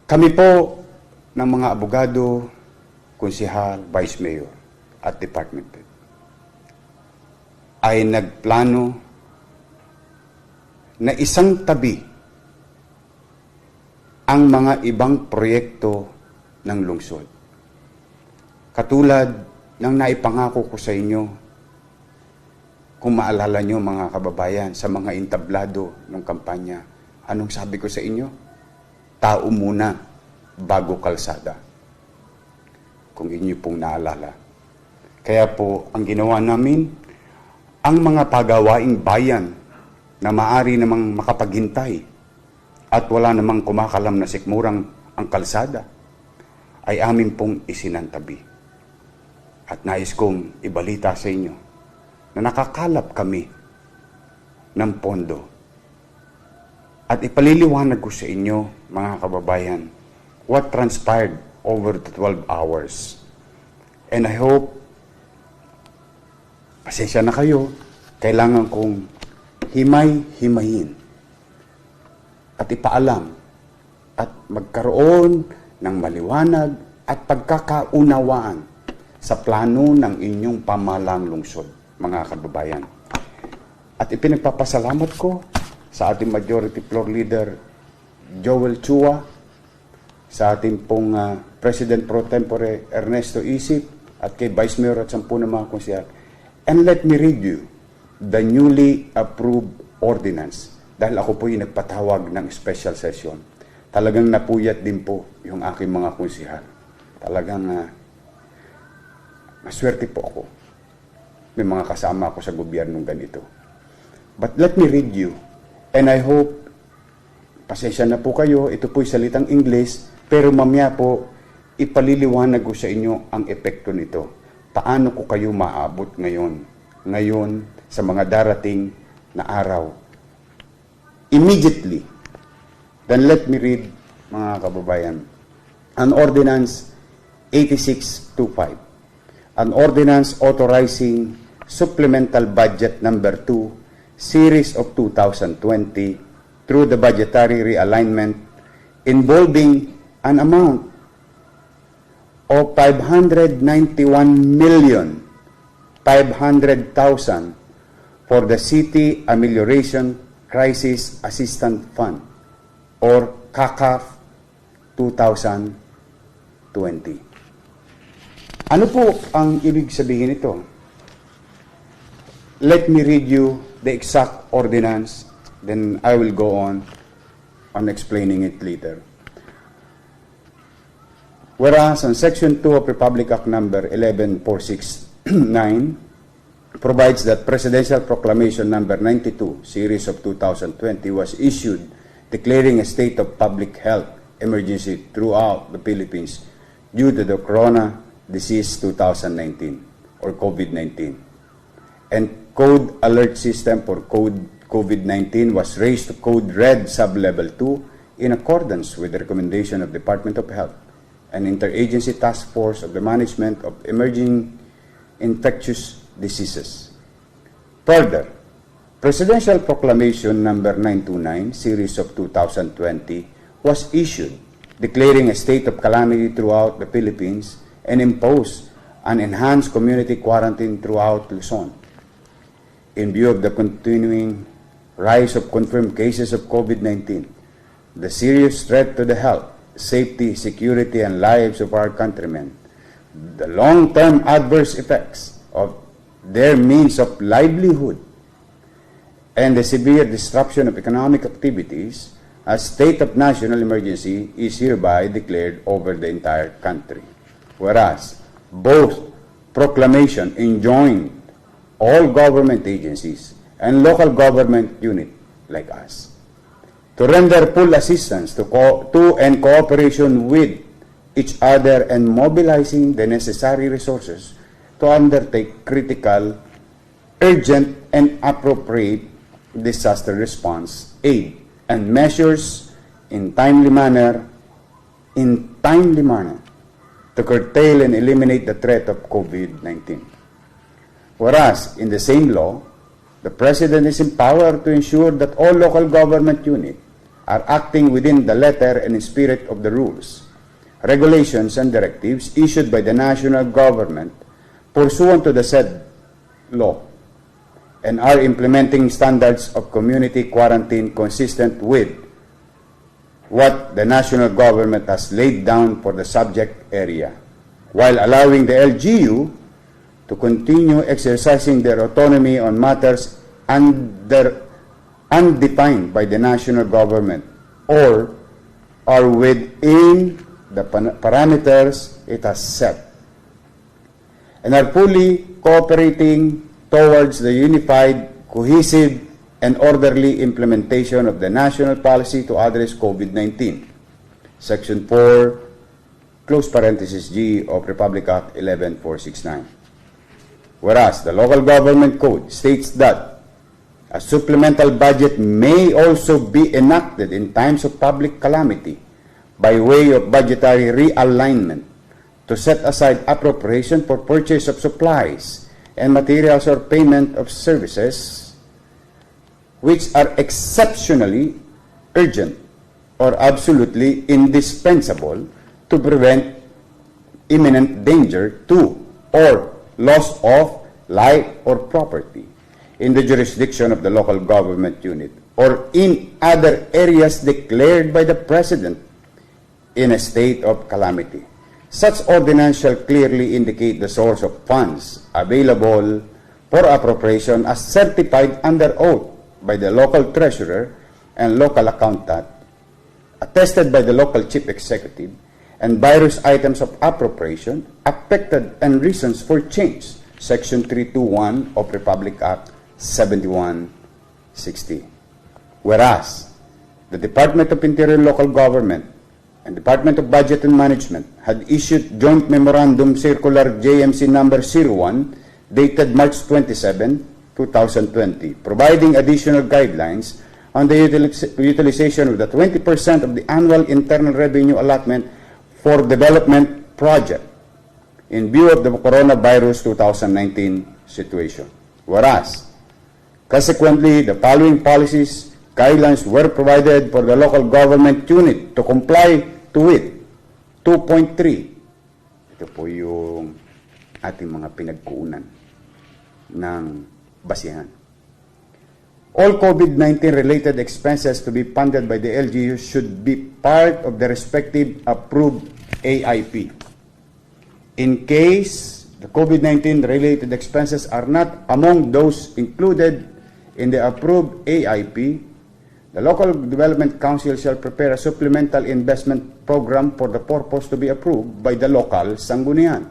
Kami po ng mga abogado, konsehal, vice mayor at department head ay nagplano na isang tabi ang mga ibang proyekto ng lungsod. Katulad ng naipangako ko sa inyo, kung maalala nyo mga kababayan, sa mga entablado ng kampanya, anong sabi ko sa inyo? Tao muna bago kalsada. Kung inyo pong naalala. Kaya po, ang ginawa namin, ang mga pagawaing bayan na maari namang makapaghintay at wala namang kumakalam na sikmurang ang kalsada, ay amin pong isinantabi. At nais kong ibalita sa inyo na nakakalap kami ng pondo. At ipaliliwanag ko sa inyo, mga kababayan, what transpired over the 12 hours. And I hope, pasensya na kayo, kailangan kong himay-himayin at ipaalam at magkaroon ng maliwanag at pagkakaunawaan sa plano ng inyong pamahalang lungsod, mga kababayan. At ipinagpapasalamat ko sa ating Majority Floor Leader, Joel Chua, sa ating pong President Pro Tempore, Ernesto Isip, at kay Vice Mayor at 10 ng mga konsehal. And let me read you the newly approved ordinance. Dahil ako po yung nagpatawag ng special session. Talagang napuyat din po yung aking mga konsehal. Talagang maswerte po ako. May mga kasama ako sa gobyernong ganito. But let me read you, and I hope, pasensya na po kayo, ito po'y salitang English, pero mamaya po, ipaliliwanag ko sa inyo ang epekto nito. Paano ko kayo maabot ngayon sa mga darating na araw. Immediately, then let me read, mga kababayan, an Ordinance 8625, an Ordinance authorizing Supplemental Budget Number 2, Series of 2020, through the budgetary realignment involving an amount of 591,500,000 for the City Amelioration Crisis Assistance Fund, or CACAF 2020. Ano po ang ibig sabihin nito? Let me read you the exact ordinance, then I will go on explaining it later. Whereas on Section 2 of Republic Act Number 11469 provides that Presidential Proclamation Number 92, Series of 2020, was issued declaring a state of public health emergency throughout the Philippines due to the Corona Disease 2019 or COVID-19. And Code Alert System for COVID-19 was raised to Code Red Sub-Level 2 in accordance with the recommendation of Department of Health and Interagency Task Force of the Management of Emerging Infectious Diseases. Further, Presidential Proclamation Number 929, Series of 2020, was issued declaring a state of calamity throughout the Philippines and imposed an enhanced community quarantine throughout Luzon. In view of the continuing rise of confirmed cases of COVID-19, the serious threat to the health, safety, security, and lives of our countrymen, the long-term adverse effects of their means of livelihood, and the severe disruption of economic activities, a state of national emergency is hereby declared over the entire country. Whereas, both proclamation enjoined all government agencies and local government units like us to render full assistance to and cooperation with each other and mobilizing the necessary resources to undertake critical, urgent, and appropriate disaster response aid and measures in timely manner to curtail and eliminate the threat of COVID-19. Whereas, in the same law, the President is empowered to ensure that all local government units are acting within the letter and spirit of the rules, regulations, and directives issued by the national government pursuant to the said law, and are implementing standards of community quarantine consistent with what the national government has laid down for the subject area, while allowing the LGU to continue exercising their autonomy on matters undefined by the national government or are within the parameters it has set, and are fully cooperating towards the unified, cohesive, and orderly implementation of the national policy to address COVID-19. Section 4, close parenthesis G of Republic Act 11469. Whereas the Local Government Code states that a supplemental budget may also be enacted in times of public calamity by way of budgetary realignment to set aside appropriation for purchase of supplies and materials or payment of services which are exceptionally urgent or absolutely indispensable to prevent imminent danger to or loss of life or property in the jurisdiction of the local government unit or in other areas declared by the President in a state of calamity. Such ordinance shall clearly indicate the source of funds available for appropriation as certified under oath by the local treasurer and local accountant, attested by the local chief executive, and various items of appropriation affected and reasons for change. Section 321 of Republic Act 7160. Whereas the Department of Interior and Local Government and Department of Budget and Management had issued Joint Memorandum Circular JMC number 01 dated March 27, 2020, providing additional guidelines on the utilization of the 20% of the annual internal revenue allotment for development project in view of the coronavirus 2019 situation. Whereas, consequently, the following policies, guidelines were provided for the local government unit to comply to it. 2.3. Ito po yung ating mga pinagkuunan ng basihan. All COVID-19 related expenses to be funded by the LGU should be part of the respective approved AIP. In case the COVID-19 related expenses are not among those included in the approved AIP, the Local Development Council shall prepare a supplemental investment program for the purpose to be approved by the local sanggunian,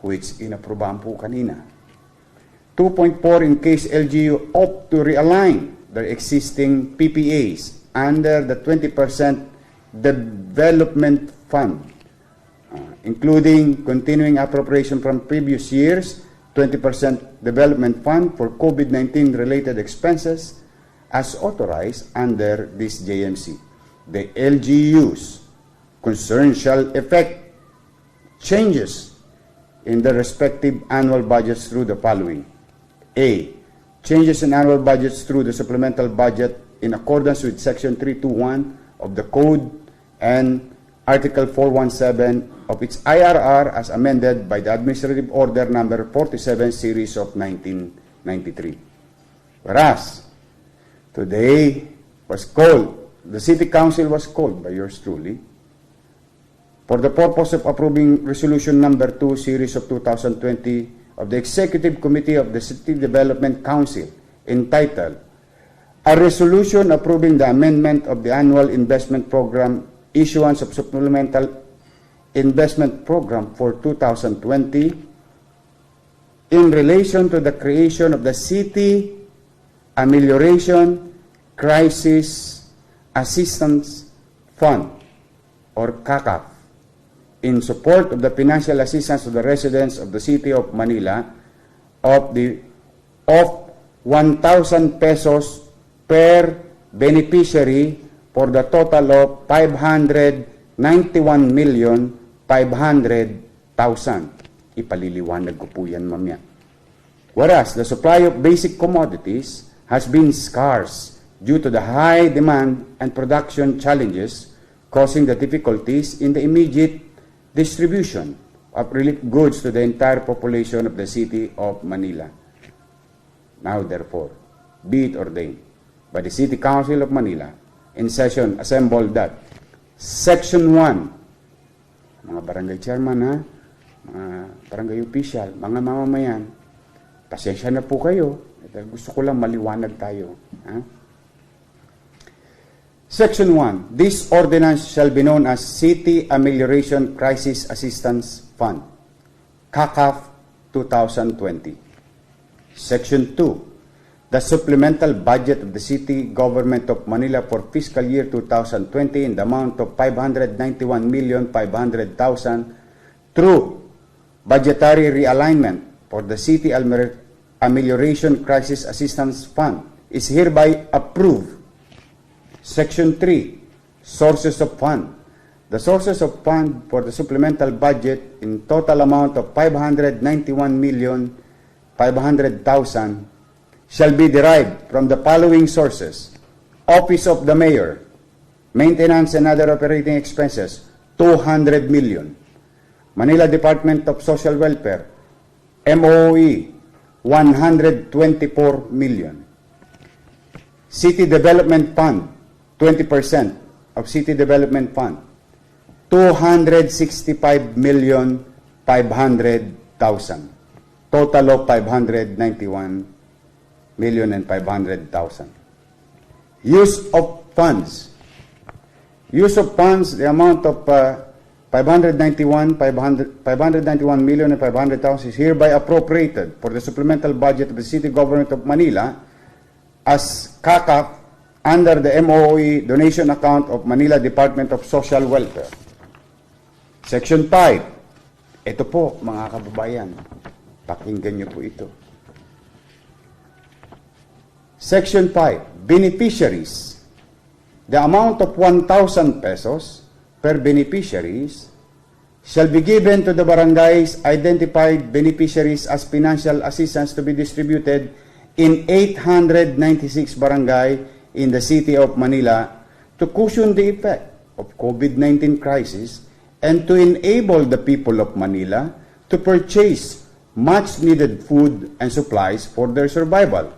which inaprubahan po kanina. 2.4, in case LGU opt to realign their existing PPAs under the 20% development fund, including continuing appropriation from previous years, 20% development fund for COVID-19 related expenses as authorized under this JMC. The LGUs concerned shall effect changes in the respective annual budgets through the following. A. Changes in annual budgets through the supplemental budget in accordance with Section 321 of the Code and Article 417 of its IRR as amended by the Administrative Order Number 47 Series of 1993. Whereas, today was called, the City Council was called by yours truly, for the purpose of approving Resolution Number 2 Series of 2020 of the Executive Committee of the City Development Council entitled, A Resolution Approving the Amendment of the Annual Investment Program, Issuance of Supplemental Investment Program for 2020 in relation to the creation of the City Amelioration Crisis Assistance Fund, or CACAF, in support of the financial assistance to the residents of the City of Manila of 1,000 pesos per beneficiary for the total of 591,500,000. Ipaliliwanag ko po yan mamaya. Whereas the supply of basic commodities has been scarce due to the high demand and production challenges causing the difficulties in the immediate distribution of relief goods to the entire population of the city of Manila. Now, therefore, be it ordained by the City Council of Manila in session assembled that Section 1, mga barangay chairman ha, mga barangay official, mga mamamayan, pasensya na po kayo. Gusto ko lang maliwanag tayo. Ha? Section 1, this ordinance shall be known as City Amelioration Crisis Assistance Fund, CACAF 2020. Section 2, the supplemental budget of the City Government of Manila for fiscal year 2020 in the amount of 591,500,000 through budgetary realignment for the City Amelioration Crisis Assistance Fund is hereby approved. Section 3, sources of fund. The sources of fund for the supplemental budget in total amount of 591,500,000 shall be derived from the following sources: Office of the Mayor, maintenance and other operating expenses, 200 million. Manila Department of Social Welfare, MOE, 124 million. City Development Fund, 20% of City Development Fund, 265,500,000. Total of 591,500,000. Use of funds. Use of funds, the amount of 591,500,000 is hereby appropriated for the supplemental budget of the City Government of Manila as CACAF under the MOE donation account of Manila Department of Social Welfare. Section 5. Ito po, mga kababayan, pakinggan niyo po ito. Section 5. Beneficiaries. The amount of 1,000 pesos per beneficiaries shall be given to the barangays identified beneficiaries as financial assistance to be distributed in 896 barangay in the city of Manila to cushion the effect of COVID-19 crisis and to enable the people of Manila to purchase much needed food and supplies for their survival.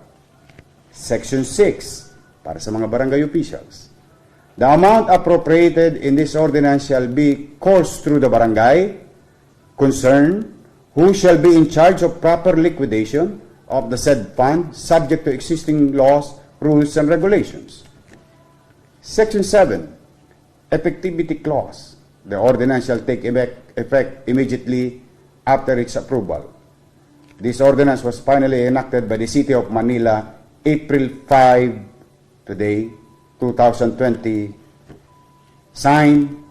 Section 6, para sa mga barangay officials. The amount appropriated in this ordinance shall be coursed through the barangay concerned, who shall be in charge of proper liquidation of the said fund subject to existing laws, rules, and regulations. Section 7, Effectivity Clause. The ordinance shall take effect immediately after its approval. This ordinance was finally enacted by the City of Manila April 5, today, 2020, signed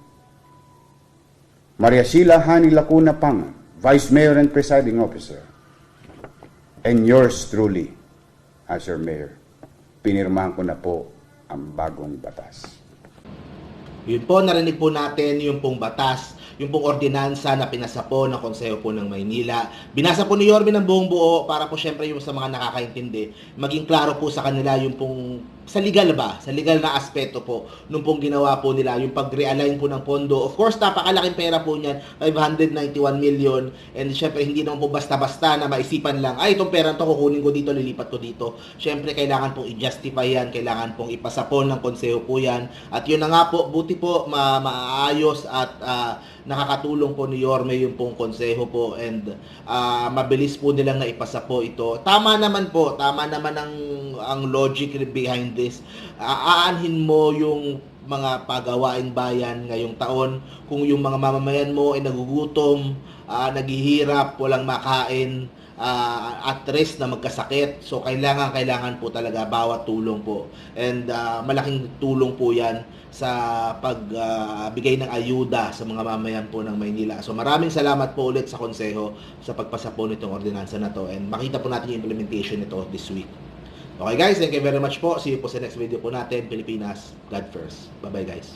Maria Sheila Hani Lacuna Pang, Vice Mayor and Presiding Officer, and yours truly as your Mayor. Pinirmahan ko na po ang bagong batas. Yun po, narinig po natin yung pong batas, yung pong ordinansa na pinasa po ng Konseho po ng Maynila. Binasa po ni Yorme ng buong buo para po syempre yung sa mga nakakaintindi, maging klaro po sa kanila yung pong sa legal ba, sa legal na aspeto po nung pong ginawa po nila, yung pag-realign po ng pondo. Of course, napakalaking pera po niyan, 591 million, and syempre hindi naman po basta-basta na maisipan lang, ay itong pera to kukunin ko dito, lilipat ko dito. Syempre kailangan pong i-justify yan, kailangan pong ipasa po ng Konseho po yan, at yun na nga po, buti po maayos at nakakatulong po ni Yorme yung pong Konseho po, and mabilis po nilang naipasa po ito. Tama naman po, tama naman ang logic behind this. Aanhin mo yung mga pagawaing bayan ngayong taon kung yung mga mamamayan mo ay nagugutom, naghihirap, walang makain, at risk na magkasakit. So kailangan po talaga bawat tulong po, and malaking tulong po yan sa pagbigay ng ayuda sa mga mamamayan po ng Maynila. So maraming salamat po ulit sa Konseho sa pagpasa po nitong ordinansa na to, and makita po natin yung implementation nito this week. Okay guys, thank you very much po. See you po sa next video po natin. Pilipinas, God first. Bye bye guys.